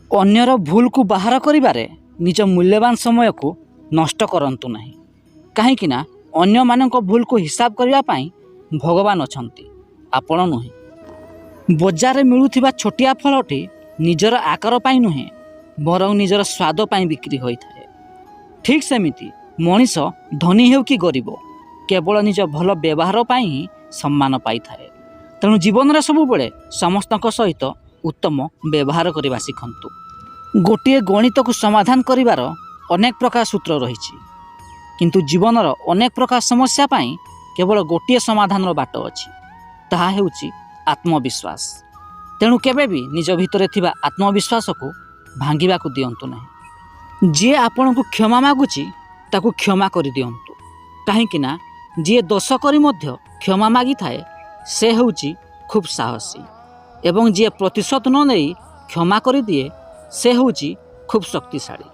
ଅନ୍ୟର ଭୁଲକୁ ବାହାର କରିବାରେ ନିଜ ମୂଲ୍ୟବାନ ସମୟକୁ ନଷ୍ଟ କରନ୍ତୁ ନାହିଁ, କାହିଁକି ନା ଅନ୍ୟମାନଙ୍କ ଭୁଲକୁ ହିସାବ କରିବା ପାଇଁ ଭଗବାନ ଅଛନ୍ତି, ଆପଣ ନୁହେଁ। ବଜାରରେ ମିଳୁଥିବା ଛୋଟିଆ ଫଳଟି ନିଜର ଆକାର ପାଇଁ ନୁହେଁ, ବରଂ ନିଜର ସ୍ୱାଦ ପାଇଁ ବିକ୍ରି ହୋଇଥାଏ। ଠିକ୍ ସେମିତି ମଣିଷ ଧନୀ ହେଉ କି ଗରିବ, କେବଳ ନିଜ ଭଲ ବ୍ୟବହାର ପାଇଁ ହିଁ ସମ୍ମାନ ପାଇଥାଏ। ତେଣୁ ଜୀବନରେ ସବୁବେଳେ ସମସ୍ତଙ୍କ ସହିତ ଉତ୍ତମ ବ୍ୟବହାର କରିବା ଶିଖନ୍ତୁ। ଗୋଟିଏ ଗଣିତକୁ ସମାଧାନ କରିବାର ଅନେକ ପ୍ରକାର ସୂତ୍ର ରହିଛି, କିନ୍ତୁ ଜୀବନର ଅନେକ ପ୍ରକାର ସମସ୍ୟା ପାଇଁ କେବଳ ଗୋଟିଏ ସମାଧାନର ବାଟ ଅଛି, ତାହା ହେଉଛି ଆତ୍ମବିଶ୍ୱାସ। ତେଣୁ କେବେ ବି ନିଜ ଭିତରେ ଥିବା ଆତ୍ମବିଶ୍ୱାସକୁ ଭାଙ୍ଗିବାକୁ ଦିଅନ୍ତୁ ନାହିଁ। ଯିଏ ଆପଣଙ୍କୁ କ୍ଷମା ମାଗୁଛି ତାକୁ କ୍ଷମା କରିଦିଅନ୍ତୁ, କାହିଁକି ନା ଯିଏ ଦୋଷ କରି ମଧ୍ୟ କ୍ଷମା ମାଗିଥାଏ ସେ ହେଉଛି ଖୁବ୍ ସାହସୀ, ଏବଂ ଯିଏ ପ୍ରତିଶୋଧ ନ ନେଇ କ୍ଷମା କରିଦିଏ ସେ ହେଉଛି ଖୁବ୍ ଶକ୍ତିଶାଳୀ।